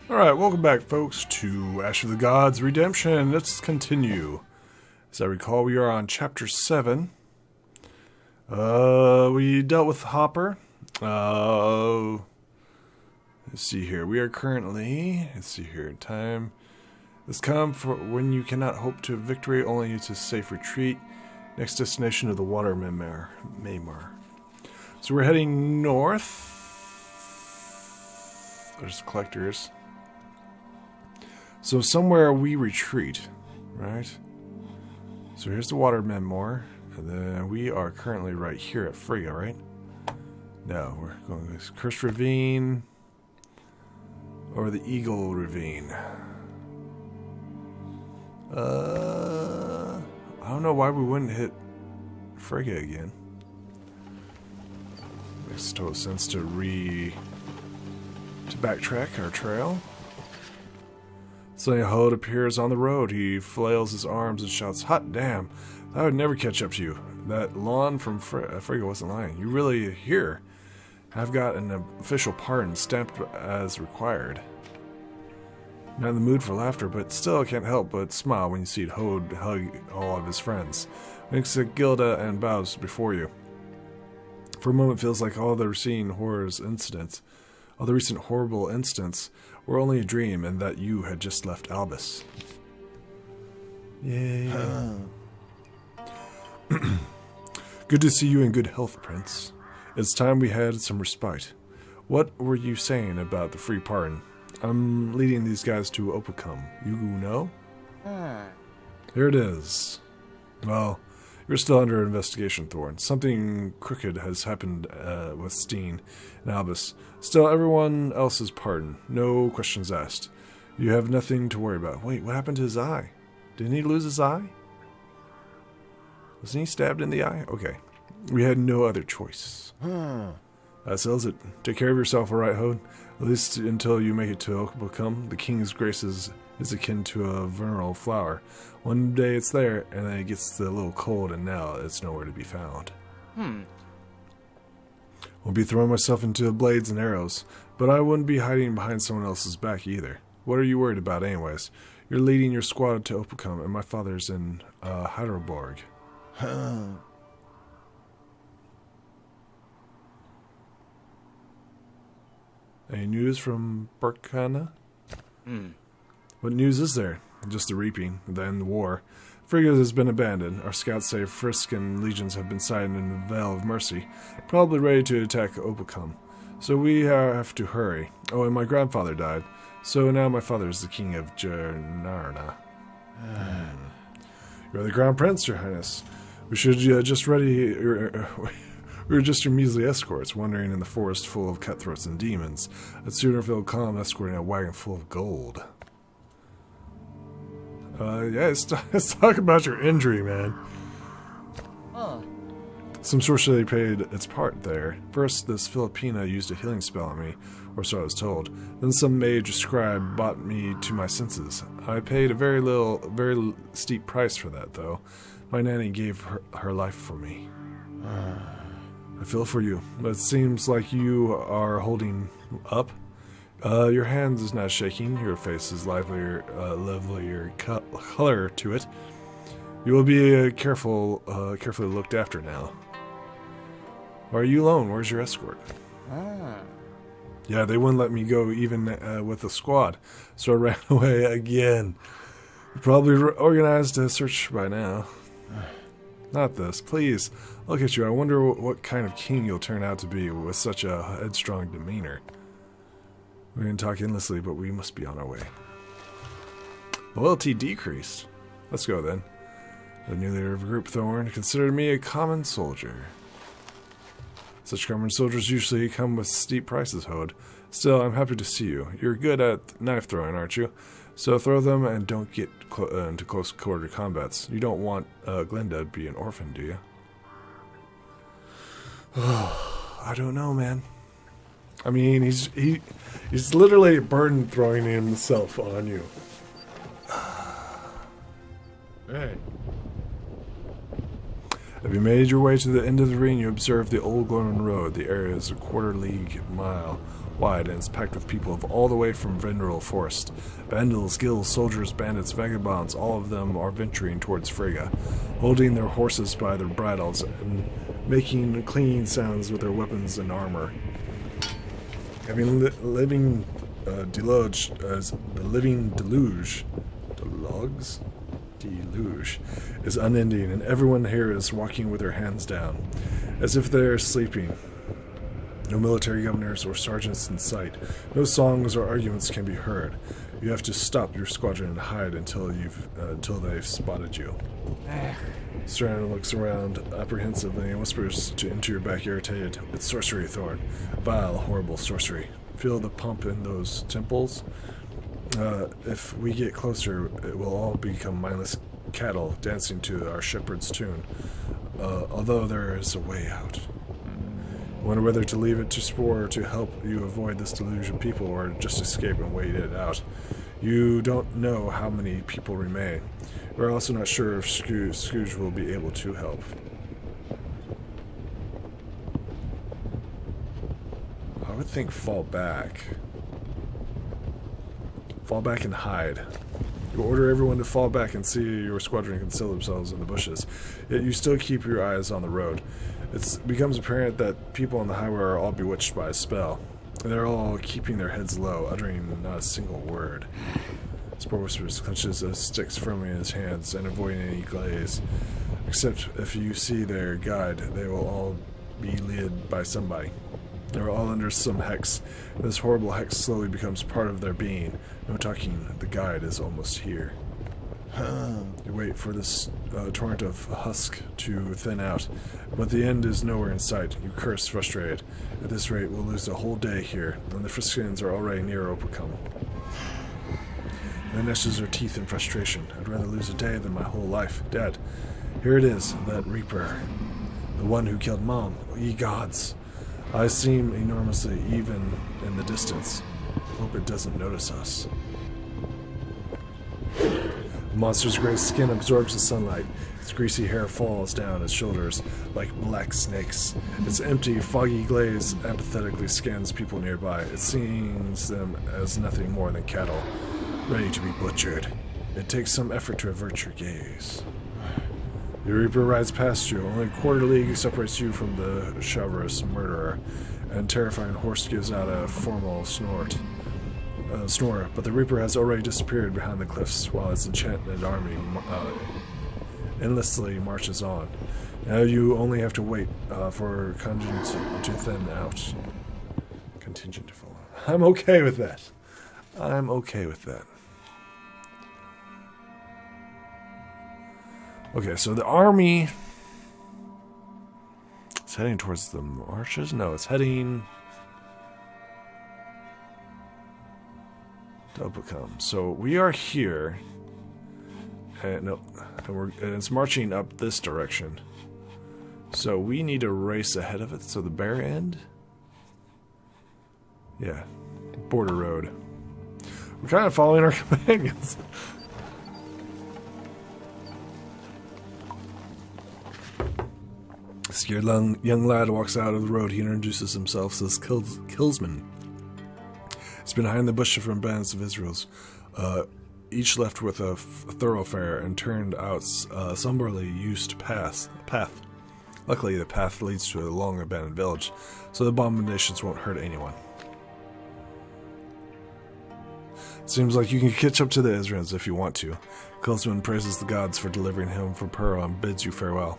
Alright, welcome back, folks, to Ash of the Gods Redemption. Let's continue. As I recall, we are on Chapter 7. We dealt with Hopper. Let's see here. We are currently... Let's see here. Time has come for when you cannot hope to victory, only to safe retreat. Next destination of the Water Maymar. So we're heading north. There's the collectors. So somewhere we retreat, right? So here's the Water Maymar, and then we are currently right here at Frista, right? No, we're going to this Cursed Ravine or the Eagle Ravine. I don't know why we wouldn't hit Frista again. Makes total sense to backtrack our trail. Suddenly Hode appears on the road. He flails his arms and shouts, "Hot damn! I would never catch up to you. That lawn from Frista wasn't lying. You really here. I've got an official pardon stamped as required." Not in the mood for laughter, but still can't help but smile when you see Hode hug all of his friends. Winks at Gilda and bows before you. For a moment, feels like all the recent horrible incidents were only a dream, and that you had just left Albus. Yay. Good to see you in good health, Prince. It's time we had some respite. What were you saying about the free pardon? I'm leading these guys to NOOOooo. You know? Here it is. Well, you're still under investigation, Thorn. Something crooked has happened with Steen and Albus. Still, everyone else is pardoned. No questions asked. You have nothing to worry about. Wait, what happened to his eye? Didn't he lose his eye? Wasn't he stabbed in the eye? Okay. We had no other choice. That settles it. Take care of yourself, alright, Hode? At least until you make it to NOOOooo. The king's graces is akin to a vernal flower. One day it's there, and then it gets a little cold, and now it's nowhere to be found. Won't be throwing myself into blades and arrows, but I wouldn't be hiding behind someone else's back either. What are you worried about anyways? You're leading your squad to NOOOooo, and my father's in Heidelberg. Any news from Burkana? What news is there? Just the reaping, then the war. Frista has been abandoned. Our scouts say Friscan legions have been sighted in the Vale of Mercy, probably ready to attack NOOOooo. So we have to hurry. Oh, and my grandfather died. So now my father is the king of Jernarna. You're the Crown Prince, Your Highness. We should just ready... We were just your measly escorts, wandering in the forest full of cutthroats and demons. I'd sooner feel calm escorting a wagon full of gold. Yeah, let's talk about your injury, man. Some sorcery played its part there. First, this Filipina used a healing spell on me, or so I was told. Then some mage or scribe brought me to my senses. I paid a very steep price for that, though. My nanny gave her life for me. I feel for you, but it seems like you are holding up. Your hands is not shaking. Your face is livelier color to it. You will be carefully looked after now. Or are you alone? Where's your escort? Yeah, they wouldn't let me go even with the squad, so I ran away again. Probably organized a search by now. Not this, please. Look at you. I wonder what kind of king you'll turn out to be with such a headstrong demeanor. We can talk endlessly, but we must be on our way. Loyalty decreased. Let's go then. The new leader of a group, Thorn, considered me a common soldier. Such common soldiers usually come with steep prices, Hode. Still, I'm happy to see you. You're good at knife throwing, aren't you? So throw them and don't get into close quarter combats. You don't want Glinda to be an orphan, do you? I don't know, man. I mean, he's literally burden throwing himself on you. Hey. Have you made your way to the end of the ring? You observe the old Gorman Road. The area is a quarter league mile wide, and it's packed with people of all the way from Vendrel Forest. Vandals, guilds, soldiers, bandits, vagabonds, all of them are venturing towards Frega, holding their horses by their bridles and making clinging sounds with their weapons and armor. Having living deluge as the living deluge is unending, and everyone here is walking with their hands down, as if they are sleeping. No military governors or sergeants in sight. No songs or arguments can be heard. You have to stop your squadron and hide until they've spotted you. Strand looks around apprehensively and whispers into your back, irritated. It's sorcery, Thorn. Vile, horrible sorcery. Feel the pump in those temples? If we get closer, it will all become mindless cattle dancing to our shepherd's tune. Although there is a way out. I wonder whether to leave it to Spore to help you avoid this deluge of people, or just escape and wait it out. You don't know how many people remain. We're also not sure if Scrooge will be able to help. I would think fall back. Fall back and hide. You order everyone to fall back and see your squadron conceal themselves in the bushes. Yet you still keep your eyes on the road. It becomes apparent that people on the highway are all bewitched by a spell. They're all keeping their heads low, uttering not a single word. Spore Whispers clenches his sticks firmly in his hands and avoiding any glaze. Except if you see their guide, they will all be led by somebody. They're all under some hex. This horrible hex slowly becomes part of their being. No talking, the guide is almost here. You wait for this torrent of husk to thin out, but the end is nowhere in sight. You curse, frustrated. At this rate, we'll lose a whole day here, and the Friskians are already near Opacum. It gnashes her teeth in frustration. I'd rather lose a day than my whole life. Dad, here it is, that Reaper. The one who killed Mom. Ye gods. I seem enormously even in the distance. Hope it doesn't notice us. The monster's gray skin absorbs the sunlight. Its greasy hair falls down its shoulders like black snakes. Its empty, foggy glaze apathetically scans people nearby. It sees them as nothing more than cattle, ready to be butchered. It takes some effort to avert your gaze. The Reaper rides past you. Only a quarter league separates you from the chivalrous murderer, and terrifying horse gives out a formal snore, but the Reaper has already disappeared behind the cliffs, while its enchanted army endlessly marches on. Now you only have to wait for contingent to thin out. Contingent to follow. I'm okay with that. I'm okay with that. Okay, so the army is heading towards the marshes? No, it's heading to Opacum. So we are here. And it's marching up this direction. So we need to race ahead of it. So the bare end? Yeah. Border road. We're kind of following our companions. A scared young lad walks out of the road. He introduces himself as Killsman. He's been hiding the bush from bands of Israel's, each left with a thoroughfare and turned out somberly used path. Luckily, the path leads to a long abandoned village, so the abominations won't hurt anyone. Seems like you can catch up to the Ezrans if you want to. Killsman praises the gods for delivering him from Pearl and bids you farewell.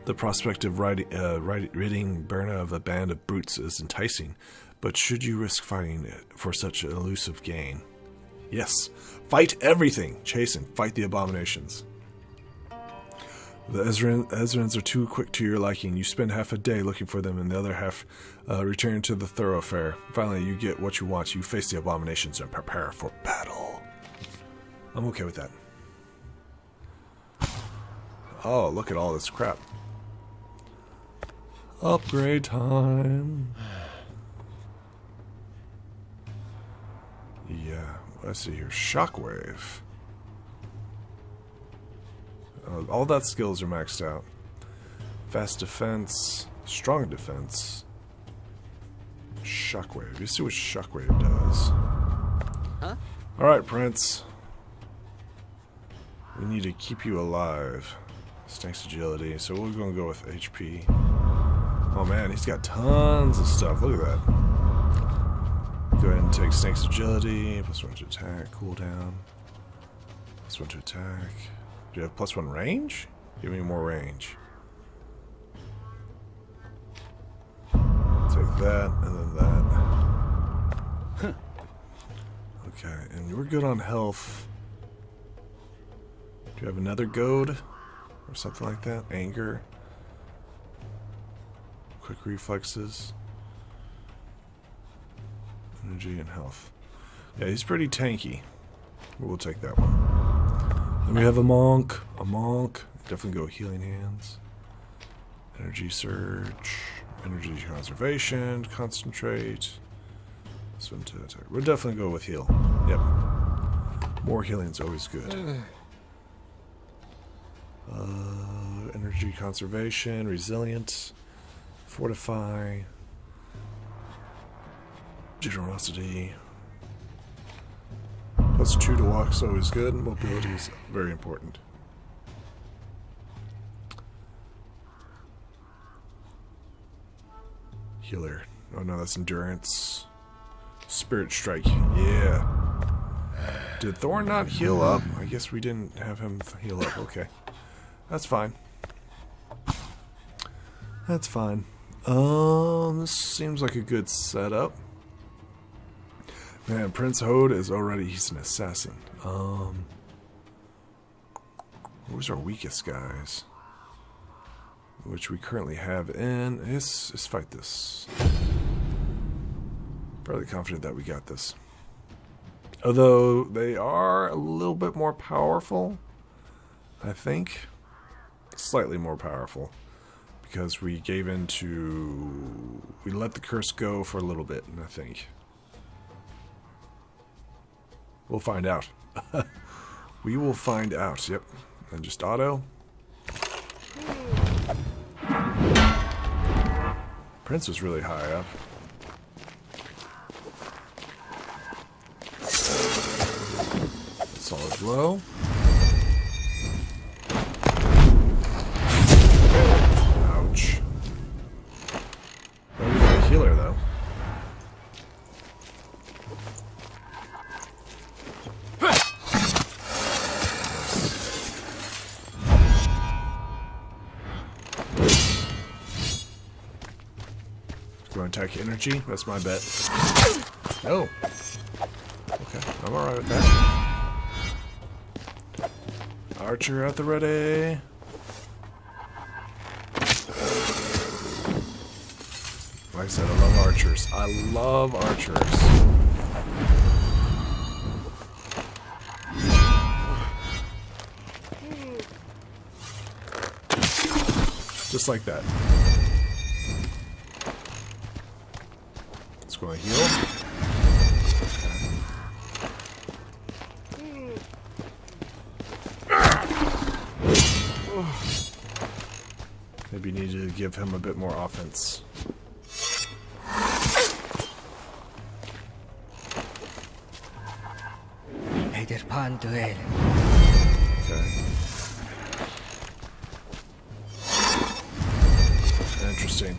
The prospect of ridding Berna of a band of brutes is enticing, but should you risk fighting it for such an elusive gain? Yes, fight everything! Chase and fight the abominations. The Ezrans are too quick to your liking. You spend half a day looking for them and the other half return to the thoroughfare. Finally, you get what you want. You face the abominations and prepare for battle. I'm okay with that. Oh, look at all this crap. Upgrade time. Yeah, let's see here. Shockwave. All that skills are maxed out. Fast defense, strong defense. Shockwave. You see what Shockwave does. Huh? Alright, Prince. We need to keep you alive. Snake's agility, so we're gonna go with HP. Oh man, he's got tons of stuff. Look at that. Go ahead and take Snake's agility. +1 to attack, cooldown. +1 to attack. Do you have +1 range? Give me more range. Take that, and then that. Okay, and we're good on health. Do you have another goad? Or something like that? Anger. Quick reflexes. Energy and health. Yeah, he's pretty tanky. We'll take that one. Then we have a monk. A monk. Definitely go healing hands. Energy surge. Energy conservation. Concentrate. Swim to attack. We'll definitely go with heal. Yep. More healing is always good. Energy conservation. Resilient. Fortify. Generosity. +2 to walk is always good. Mobility is very important. Healer. Oh no, that's endurance. Spirit strike. Yeah. Did Thorn not heal up? I guess we didn't have him heal up. Okay. That's fine. That's fine. This seems like a good setup. Man, Prince Hode is already, he's an assassin. Who's our weakest guys? Which we currently have in. Let's fight this. Fairly confident that we got this. Although they are a little bit more powerful, I think. Slightly more powerful. Because we gave in to... We let the curse go for a little bit, I think. We'll find out. We will find out, yep. And just auto. Prince was really high up. Solid blow. Ouch. Well, we got a healer though. Go attack energy. That's my bet. No. Okay, I'm alright with that. Archer at the ready. Like I said, I love archers. I love archers. Just like that. Let's go and heal. Maybe need to give him a bit more offense. Okay. Interesting.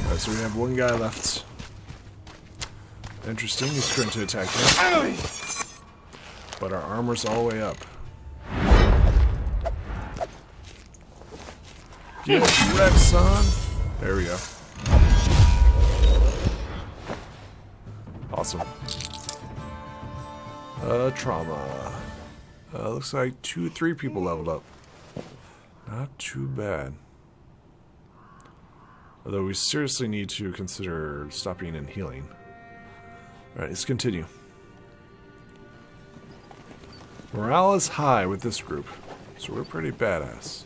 Alright, so we have one guy left. Interesting, he's going to attack him. But our armor's all the way up. Get wrecked, son! There we go. Awesome. Trauma. Looks like 3 people leveled up. Not too bad. Although we seriously need to consider stopping and healing. Alright, let's continue. Morale is high with this group, so we're pretty badass.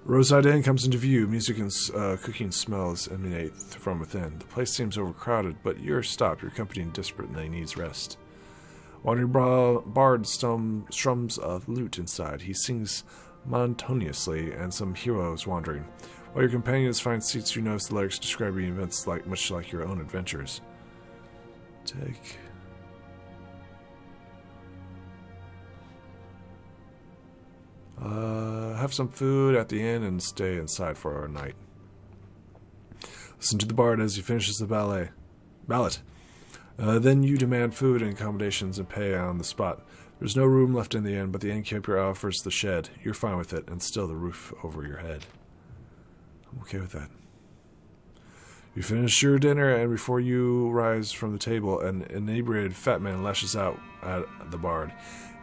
Roadside Inn comes into view. Music and cooking smells emanate from within. The place seems overcrowded, but you're stopped. Your company is desperate and they needs rest. Wandering bard strums a lute inside. He sings monotonously, and some heroes wandering. While your companions find seats, you notice the lyrics describing events much like your own adventures. Take... have some food at the inn and stay inside for our night. Listen to the bard as he finishes the ballad. Then you demand food and accommodations and pay on the spot. There's no room left in the inn, but the innkeeper offers the shed. You're fine with it, and still the roof over your head. I'm okay with that. You finish your dinner, and before you rise from the table, an inebriated fat man lashes out at the bard.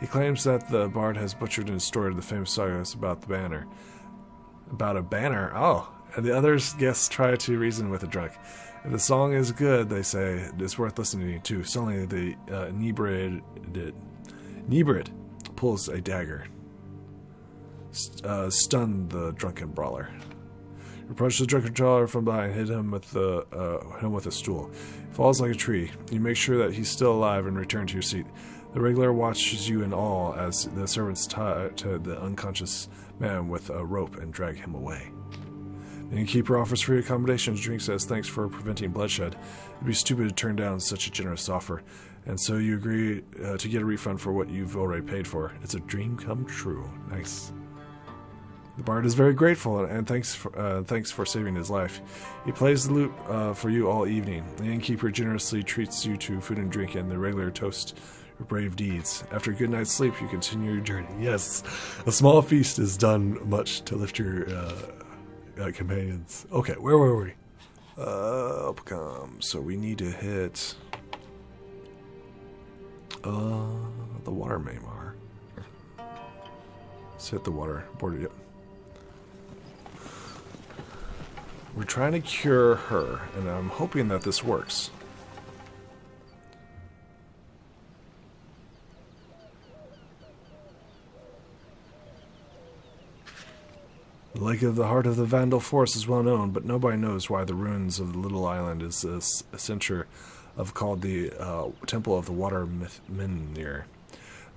He claims that the bard has butchered and distorted the famous sagas about the banner. About a banner? Oh! And the other guests try to reason with the drunk. If the song is good, they say, it's worth listening to. Suddenly, the inebriated pulls a dagger. Stun the drunken brawler. You approach the drunken brawler from behind, hit him with a stool. He falls like a tree. You make sure that he's still alive and return to your seat. The regular watches you in awe as the servants tie to the unconscious man with a rope and drag him away. The innkeeper offers free accommodations, drinks as thanks for preventing bloodshed. It'd be stupid to turn down such a generous offer, and so you agree to get a refund for what you've already paid for. It's a dream come true. Nice. The bard is very grateful and thanks for saving his life. He plays the lute for you all evening. The innkeeper generously treats you to food and drink and the regular toast your brave deeds. After a good night's sleep, you continue your journey. Yes, a small feast is done much to lift your companions. Okay, where were we? Up come. So we need to hit the water Maymar. Let's hit the water border. Yep. We're trying to cure her, and I'm hoping that this works. The lake of the heart of the Vandal Forest is well known, but nobody knows why the ruins of the little island is a center of called the Temple of the Water Mithmir.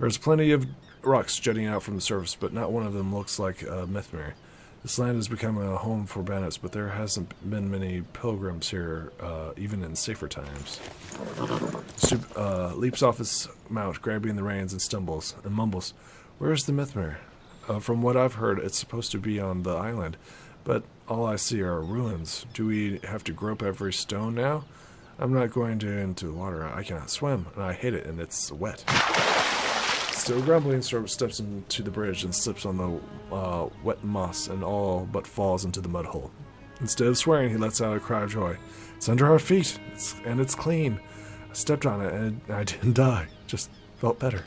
There's plenty of rocks jutting out from the surface, but not one of them looks like Mithmir. This land has become a home for bandits, but there hasn't been many pilgrims here, even in safer times. Leaps off his mount, grabbing the reins, and stumbles, and mumbles, "Where's the Mithmir? From what I've heard, it's supposed to be on the island, but all I see are ruins. Do we have to grope every stone now? I'm not going into the water. I cannot swim, and I hate it, and it's wet." Still grumbling, Storm steps into the bridge and slips on the wet moss and all but falls into the mud hole. Instead of swearing, he lets out a cry of joy. "It's under our feet, and it's clean. I stepped on it, and I didn't die. Just felt better."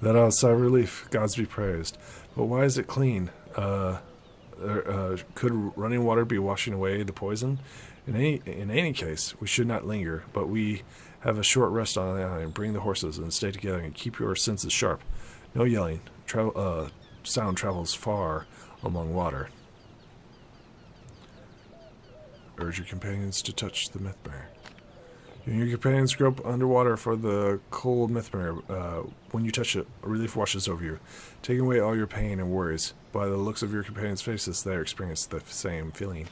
Let out a sigh of relief. Gods be praised. But why is it clean? Could running water be washing away the poison? In any case, we should not linger, but we have a short rest on the island. Bring the horses and stay together and keep your senses sharp. No yelling. Sound travels far among water. Urge your companions to touch the Mithmir. You and your companions grope underwater for the cold Mithmir. When you touch it, a relief washes over you, taking away all your pain and worries. By the looks of your companions' faces, they experience the same feeling.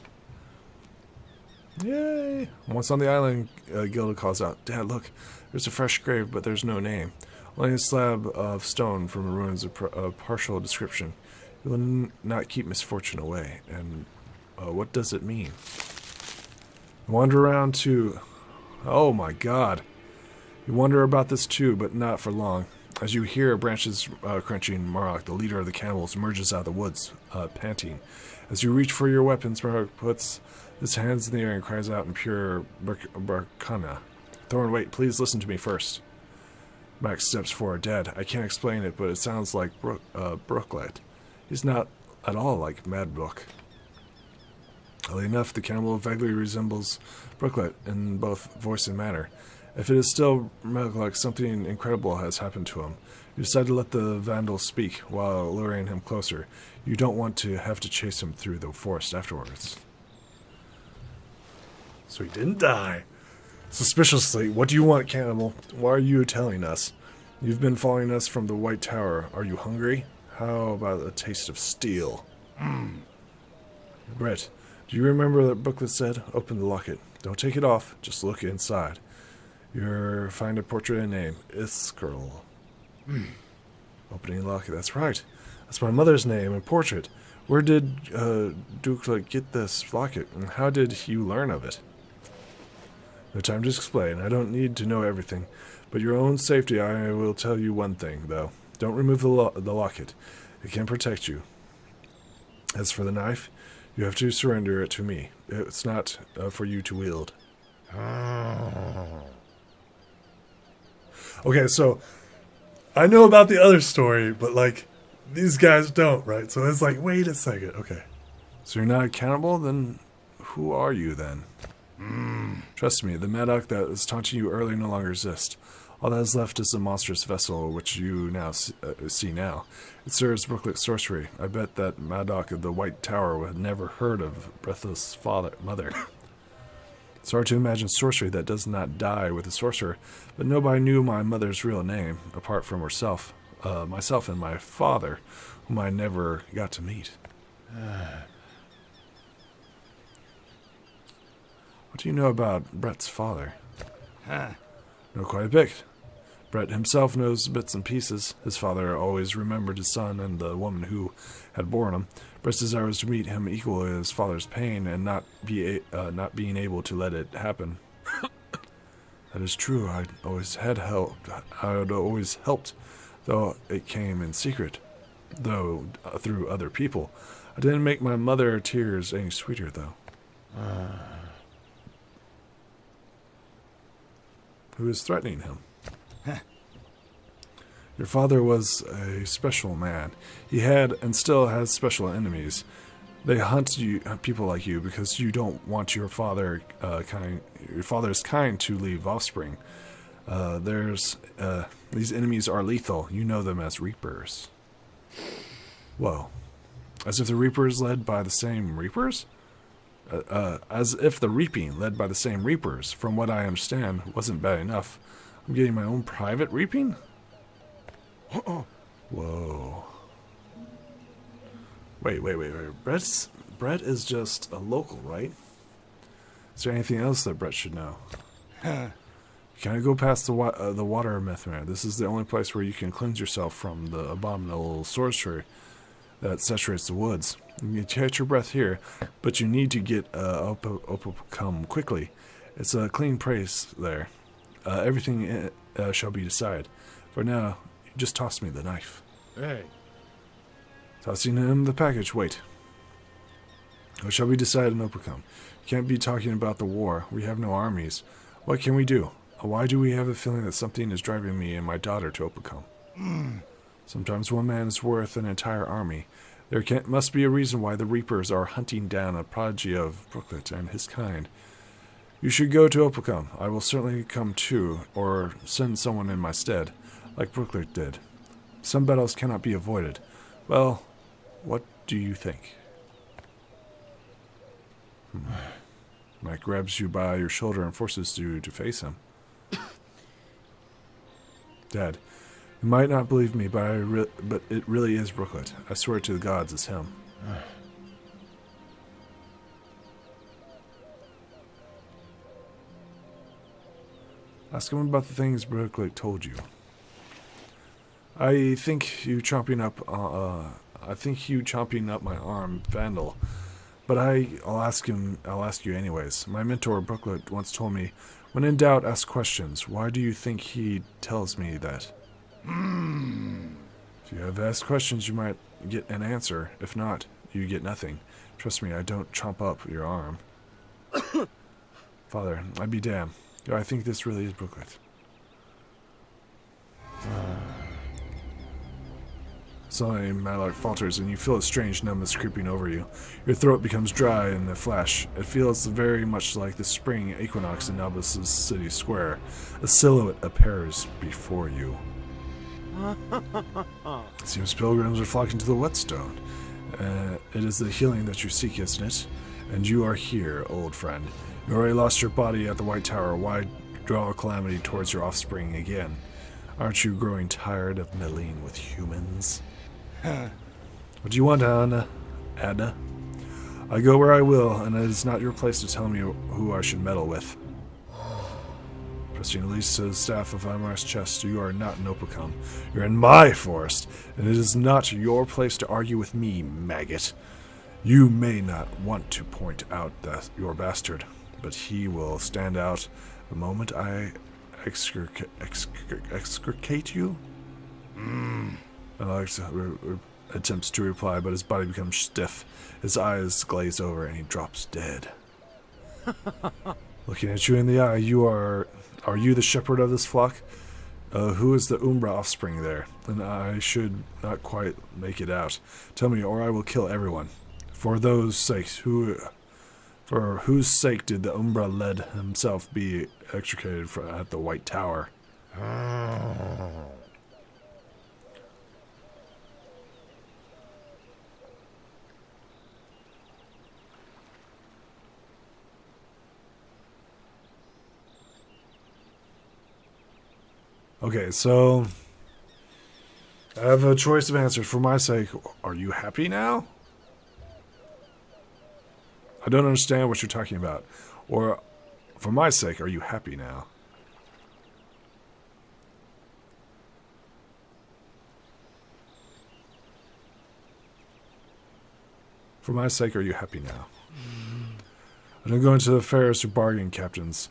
Yay! Once on the island, Gilda calls out, "Dad, look, there's a fresh grave, but there's no name. Only a slab of stone from the ruins of partial description. You will not keep misfortune away." And what does it mean? You wander around to... Oh my god. You wonder about this too, but not for long. As you hear branches crunching, Marok, the leader of the cannibals, emerges out of the woods, panting. As you reach for your weapons, Marok puts his hands in the air and cries out in pure Barkana. "Thorn, wait, please listen to me first." Max steps forward. "Dad, I can't explain it, but it sounds like Brooklet. He's not at all like Mad Brook." Oddly enough, the cannibal vaguely resembles Brooklet in both voice and manner. If it is still Melgluk, something incredible has happened to him. You decide to let the vandal speak while luring him closer. You don't want to have to chase him through the forest afterwards. So he didn't die. Suspiciously, what do you want, cannibal? Why are you telling us? You've been following us from the White Tower. Are you hungry? How about a taste of steel? Brett, do you remember that booklet said? Open the locket. Don't take it off. Just look inside. You'll find a portrait and name. Iskirl. Opening the locket. That's right. That's my mother's name and portrait. Where did Dukla get this locket, and how did you learn of it? No time to explain. I don't need to know everything. But your own safety, I will tell you one thing, though. Don't remove the locket. It can protect you. As for the knife, you have to surrender it to me. It's not for you to wield. Okay, so I know about the other story, but, like, these guys don't, right? So it's like, wait a second. Okay. So you're not a cannibal? Then who are you, then? Trust me, the Maddock that was taunting you earlier no longer exists. All that is left is a monstrous vessel, which you now see now. It serves Brooklet sorcery. I bet that Maddock of the White Tower had never heard of Breathless mother. It's hard to imagine sorcery that does not die with a sorcerer, but nobody knew my mother's real name, apart from herself, myself and my father, whom I never got to meet. What do you know about Brett's father? Know quite a bit. Brett himself knows bits and pieces. His father always remembered his son and the woman who had borne him. Brett's desire was to meet him equal his father's pain and not being able to let it happen. That is true. I had always helped, though it came in secret, though through other people. I didn't make my mother's tears any sweeter, though. Who is threatening him? Your father was a special man. He had and still has special enemies. They hunt people like you because you don't want your father's kind to leave offspring. These enemies are lethal. You know them as Reapers. Whoa. As if the Reapers led by the same Reapers? As if the reaping led by the same reapers, from what I understand, wasn't bad enough. I'm getting my own private reaping? Whoa. Wait. Brett is just a local, right? Is there anything else that Brett should know? Can I go past the water method? This is the only place where you can cleanse yourself from the abominable sorcery that saturates the woods. You can catch your breath here, but you need to get come quickly. It's a clean place there. Everything shall be decided. For now, you just toss me the knife. Hey. Tossing him the package. Wait. What shall be decided in Opacum? You can't be talking about the war. We have no armies. What can we do? Why do we have a feeling that something is driving me and my daughter to Opacum? Sometimes one man is worth an entire army. There must be a reason why the Reapers are hunting down a prodigy of Brooklet and his kind. You should go to Opacum. I will certainly come too, or send someone in my stead, like Brooklet did. Some battles cannot be avoided. Well, what do you think? Mike grabs you by your shoulder and forces you to face him. Dad, you might not believe me, but it really is Brooklet. I swear to the gods it's him. Ask him about the things Brooklet told you. I think you chopping up my arm, Vandal. But I'll ask you anyways. My mentor, Brooklet, once told me, when in doubt, ask questions. Why do you think he tells me that? If you have asked questions, you might get an answer. If not, you get nothing. Trust me, I don't chomp up your arm. Father, I'd be damned. I think this really is Brooklet. Suddenly, Matlock falters, and you feel a strange numbness creeping over you. Your throat becomes dry in a flash. It feels very much like the spring equinox in Albus' city square. A silhouette appears before you. It seems pilgrims are flocking to the whetstone. It is the healing that you seek, isn't it? And you are here, old friend. You already lost your body at the White Tower. Why draw calamity towards your offspring again. Aren't you growing tired of meddling with humans? What do you want, Anna? I go where I will, and it is not your place to tell me who I should meddle with. Pressing release to the staff of Imar's chest, you are not in NOOOooo. You're in my forest, and it is not your place to argue with me, maggot. You may not want to point out your bastard, but he will stand out the moment I extricate you? Alex attempts to reply, but his body becomes stiff. His eyes glaze over, and he drops dead. Looking at you in the eye, are you the shepherd of this flock? Who is the Umbra offspring there? And I should not quite make it out. Tell me, or I will kill everyone. For whose sake did the Umbra led himself be extricated at the White Tower? Okay, so I have a choice of answers. For my sake, are you happy now? I don't understand what you're talking about. Or, for my sake, are you happy now? For my sake, are you happy now? I don't go into the fairs to bargain, captains.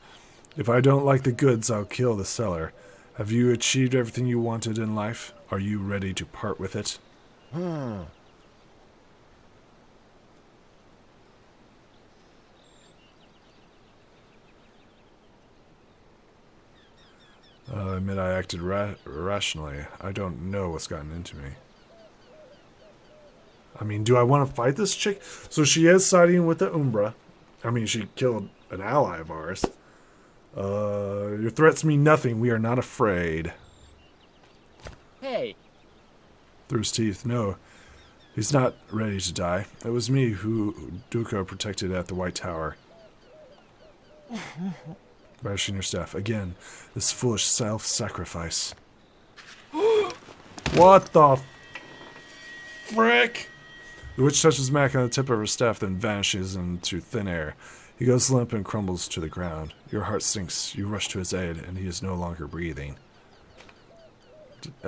If I don't like the goods, I'll kill the seller. Have you achieved everything you wanted in life? Are you ready to part with it? I admit I acted irrationally. I don't know what's gotten into me. I mean, do I want to fight this chick? So she is siding with the Umbra. I mean, she killed an ally of ours. Your threats mean nothing. We are not afraid. Hey. Through his teeth. No, he's not ready to die. It was me who NOOOooo protected at the White Tower. Brandishing your staff. Again, this foolish self-sacrifice. What the frick? The witch touches Mac on the tip of her staff, then vanishes into thin air. He goes limp and crumbles to the ground. Your heart sinks. You rush to his aid, and he is no longer breathing.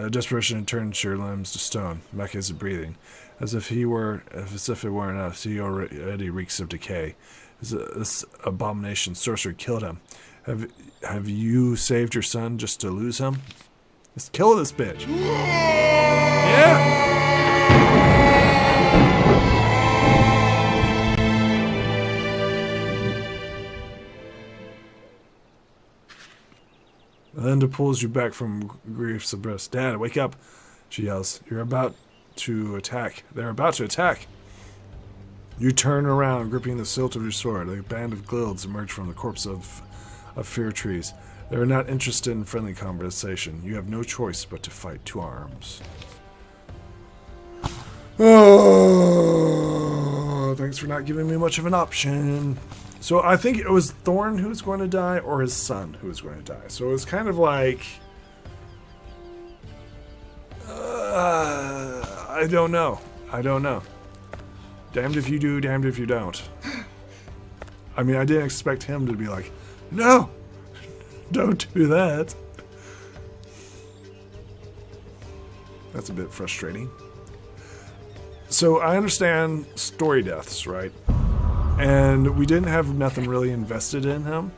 Desperation turns your limbs to stone. Mac isn't breathing. As if it were enough, he already reeks of decay. This abomination sorcerer killed him. Have you saved your son just to lose him? Let's kill this bitch. Yeah! Linda pulls you back from grief's abyss. Dad, wake up, she yells. You're about to attack. They're about to attack. You turn around, gripping the hilt of your sword. A band of guilds emerge from the corpse of fear trees. They are not interested in friendly conversation. You have no choice but to fight to arms. Oh, thanks for not giving me much of an option. So I think it was Thorn who was going to die, or his son who was going to die. So it was kind of like... I don't know. I don't know. Damned if you do, damned if you don't. I mean, I didn't expect him to be like, no, don't do that. That's a bit frustrating. So I understand story deaths, right? And we didn't have nothing really invested in him.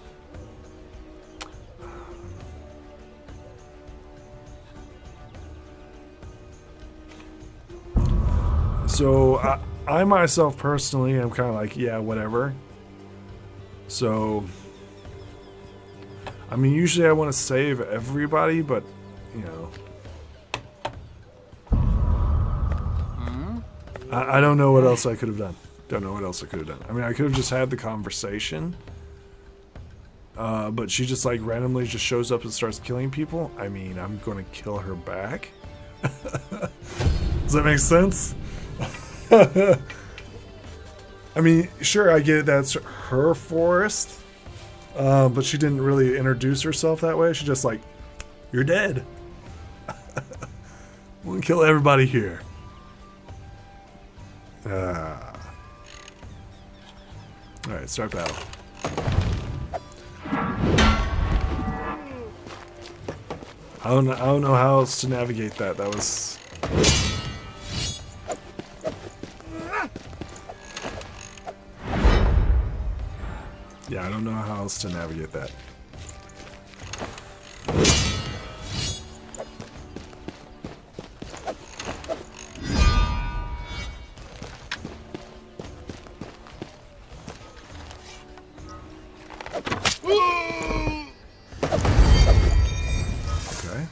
So I myself personally am kind of like, yeah, whatever. So, I mean, usually I want to save everybody, but, you know. I don't know what else I could have done. Don't know what else I could have done. I mean, I could have just had the conversation. But she just, like, randomly just shows up and starts killing people. I mean, I'm going to kill her back. Does that make sense? I mean, sure, I get it, that's her forest. But she didn't really introduce herself that way. She just like, you're dead. We'll kill everybody here. Alright, start battle. I don't know how else to navigate that. That was... Yeah, I don't know how else to navigate that. Okay.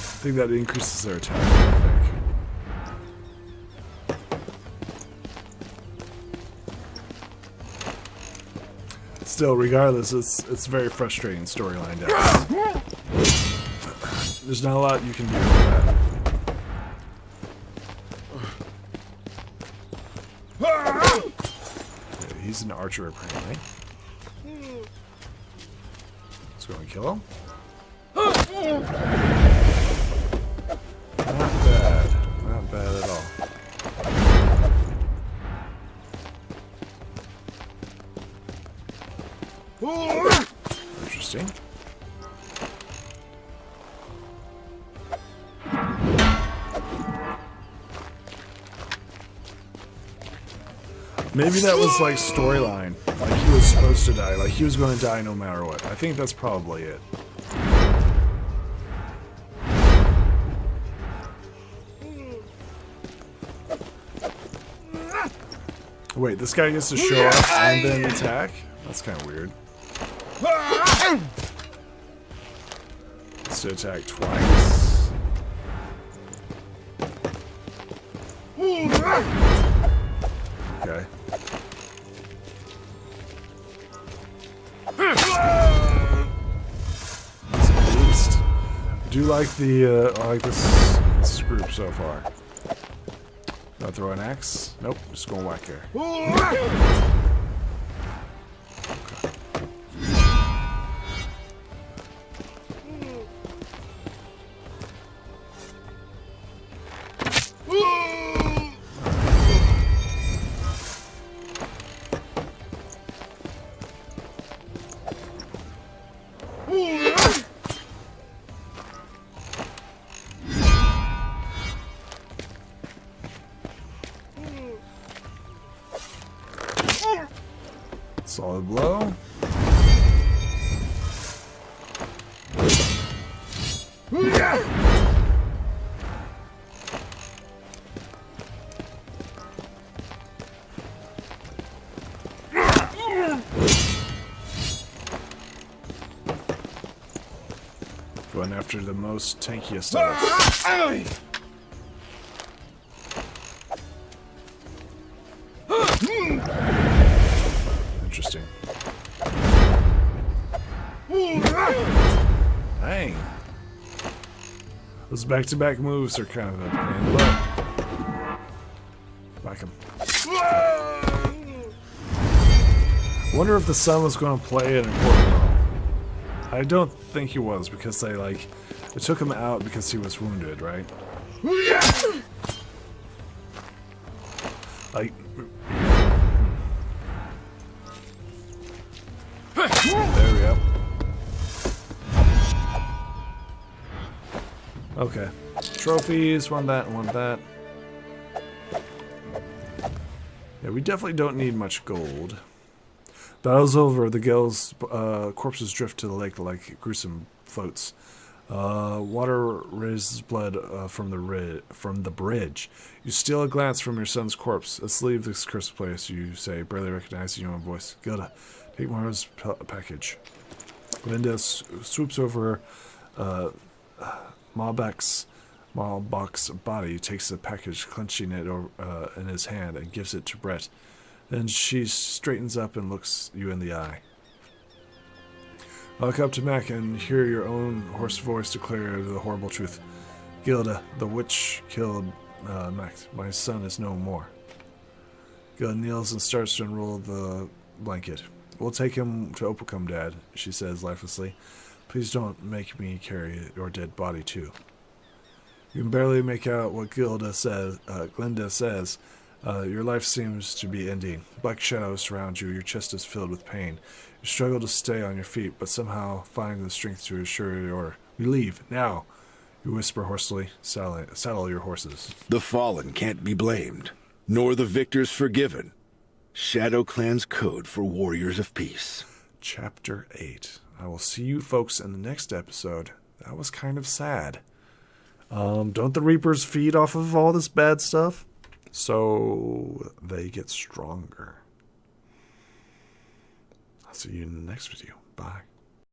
I think that increases their attack, I think. Still, regardless, it's a very frustrating storyline down. There's not a lot you can do with that. Okay, he's an archer apparently. Let's go and kill him. Not bad. Not bad at all. Interesting. Maybe that was like storyline. Like he was supposed to die. Like he was going to die no matter what. I think that's probably it. Wait, this guy gets to show up and then attack? That's kind of weird. Gets to attack twice. Okay. That's a beast. I do like the I like this group so far. I'll throw an axe. Nope, just gonna whack here. Solid blow. Going after the most tankiest of us. Interesting. Dang. Those back-to-back moves are kind of a pain. Look. Whack him. Wonder if the sun was going to play an important role. I don't think he was because they took him out because he was wounded, right? Like. There we go. Okay. Trophies, one that, one that. Yeah, we definitely don't need much gold. Battle's over. The Gale's corpses drift to the lake like gruesome floats. Water raises blood from the bridge. You steal a glance from your son's corpse. Let's leave this cursed place, you say, barely recognizing your own voice. Gilda, take Mara's package. Linda swoops over Malbek's Malbach's body takes the package, clenching it in his hand, and gives it to Brett. Then she straightens up and looks you in the eye. I look up to Mac and hear your own hoarse voice declare the horrible truth. Gilda, the witch, killed Mac. My son is no more. Gilda kneels and starts to unroll the blanket. We'll take him to Opacum, Dad, she says lifelessly. Please don't make me carry your dead body, too. You can barely make out what Glinda says. Your life seems to be ending. Black shadows surround you. Your chest is filled with pain. You struggle to stay on your feet, but somehow find the strength to assure your order. We leave, now. You whisper hoarsely. Saddle your horses. The fallen can't be blamed, nor the victors forgiven. Shadow Clan's code for warriors of peace. Chapter 8. I will see you folks in the next episode. That was kind of sad. Don't the Reapers feed off of all this bad stuff? So they get stronger. I'll see you in the next video. Bye.